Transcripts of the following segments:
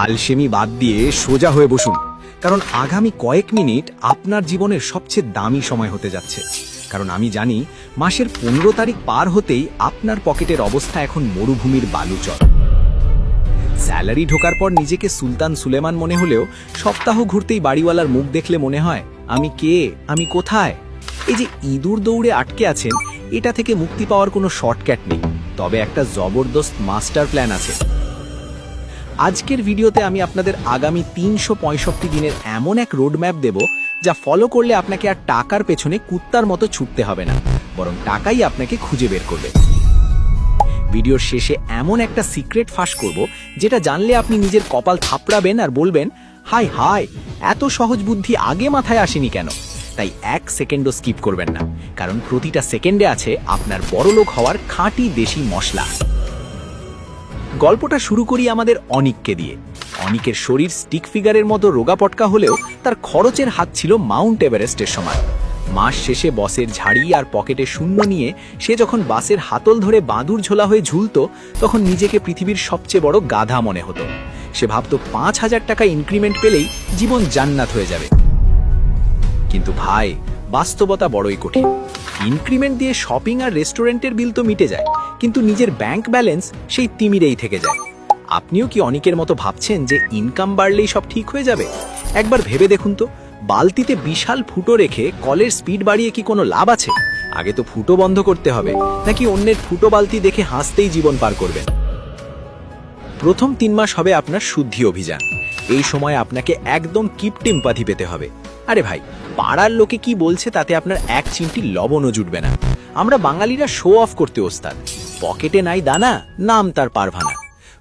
আলসেমি বাদ দিয়ে সোজা হয়ে বসুন, কারণ আগামী কয়েক মিনিট আপনার জীবনের সবচেয়ে দামি সময় হতে যাচ্ছে। কারণ আমি জানি মাসের 15 তারিখ পার হতেই আপনার পকেটের অবস্থা এখন মরুভূমির বালুচর। স্যালারি ঢোকার পর নিজেকে সুলতান সুলেমান মনে হলেও সপ্তাহ ঘুরতেই বাড়িওয়ালার মুখ দেখলে মনে হয় আমি কে, আমি কোথায়। এই যে ইঁদুর দৌড়ে আটকে আছেন, এটা থেকে মুক্তি পাওয়ার কোনো শর্টকাট নেই, তবে একটা জবরদস্ত মাস্টার প্ল্যান আছে। আজকের ভিডিওতে আমি আপনাদের আগামী 365 দিনের এমন এক রোডম্যাপ দেব যা ফলো করলে আপনাকে আর টাকার পেছনে কুত্তার মতো ছুটতে হবে না, বরং টাকাই আপনাকে খুঁজে বের করবে। ভিডিওর শেষে এমন একটা সিক্রেট ফাঁস করব যেটা জানলে আপনি নিজের কপাল থাপড়াবেন আর বলবেন হাই হাই, এত সহজ বুদ্ধি আগে মাথায় আসেনি কেন। তাই 1 সেকেন্ডও স্কিপ করবেন না, কারণ প্রতিটা সেকেন্ডে আছে আপনার বড়লোক হওয়ার খাঁটি দেশি মশলা। গল্পটা শুরু করি আমাদের অনিককে দিয়ে। অনিকের শরীর স্টিক ফিগারের মতো রোগা পটকা হলেও তার খরচের হাত ছিল মাউন্ট এভারেস্টের সমান। মাস শেষে বসের ঝাড়ি আর পকেটে শূন্য নিয়ে সে যখন বাসের হাতল ধরে বাঁদুর ঝোলা হয়ে ঝুলতো, তখন নিজেকে পৃথিবীর সবচেয়ে বড় গাধা মনে হতো। সে ভাবত 5000 টাকা ইনক্রিমেন্ট পেলেই জীবন জান্নাত হয়ে যাবে। কিন্তু ভাই, বাস্তবতা বড়ই কঠিন। ইনক্রিমেন্ট দিয়ে শপিং আর রেস্টুরেন্টের বিল তো মিটে যায়, কিন্তু নিজের ব্যাংক ব্যালেন্স সেই তিমিরেই থেকে যায়। আপনিও কি অনিকের মতো ভাবছেন যে ইনকাম বাড়লেই সব ঠিক হয়ে যাবে? একবার ভেবে দেখুন তো, বালতিতে বিশাল ফুটো রেখে কলের স্পিড বাড়িয়ে কি কোনো লাভ আছে? আগে তো ফুটো বন্ধ করতে হবে, নাকি অন্যের ফুটো বালতি দেখে হাসতেই জীবন পার করবেন? প্রথম 3 মাস হবে আপনার শুদ্ধি অভিযান। এই সময় আপনাকে একদম কিপটিম্পাথি পেতে হবে। আরে ভাই, পাড়ার লোকে কি বলছে তাতে আপনার এক চিমটি লবণও জুটবে না। আমরা বাঙালিরা শো অফ করতে ওস্তাদ। পকেটে নাই দানা, নাম তার পারভানা।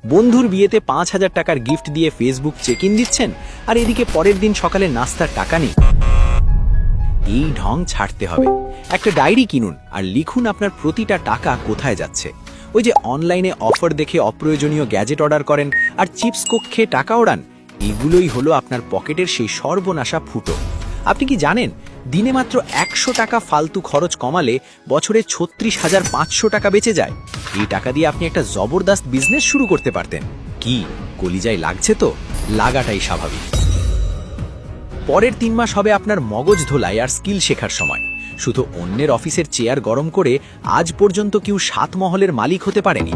বন্ধুর বিয়েতে 5000 টাকার গিফট দিয়ে ফেসবুক চেক ইন দিচ্ছেন, আর এদিকে পরের দিন সকালে নাস্তার টাকা নেই। এই ঢং ছাড়তে হবে। একটা ডায়েরি কিনুন আর লিখুন আপনার প্রতিটা টাকা কোথায় যাচ্ছে। ওই যে অনলাইনে অফার দেখে অপ্রয়োজনীয় গ্যাজেট অর্ডার করেন আর চিপস কোক খেয়ে টাকা ওড়ান, এগুলোই হলো আপনার পকেটের সেই সর্বনাশা ফুটো। আপনি কি জানেন, দিনে মাত্র 100 টাকা ফালতু খরচ কমালে বছরে 36,500 টাকা বেঁচে যায়। এই টাকা দিয়ে আপনি একটা জবরদস্ত বিজনেস শুরু করতে পারতেন। কি কলিজায় লাগছে? তো লাগাটাই স্বাভাবিক। পরের 3 মাস হবে আপনার মগজ ধোলাই আর স্কিল শেখার সময়। শুধু অন্যের অফিসের চেয়ার গরম করে আজ পর্যন্ত কেউ 7 মহলের মালিক হতে পারেনি।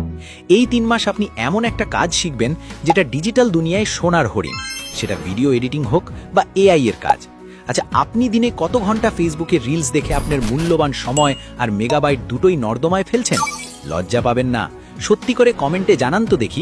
এই 3 মাস আপনি এমন একটা কাজ শিখবেন যেটা ডিজিটাল দুনিয়ায় সোনার হরিণ। সেটা ভিডিও এডিটিং হোক বা এআই এর কাজ। আচ্ছা, আপনি দিনে কত ঘন্টা ফেসবুকে রিলস দেখে আপনার মূল্যবান সময় আর মেগাবাইট দুটোই নর্দমায় ফেলছেন? লজ্জা পাবেন না, সত্যি করে কমেন্টে জানান তো দেখি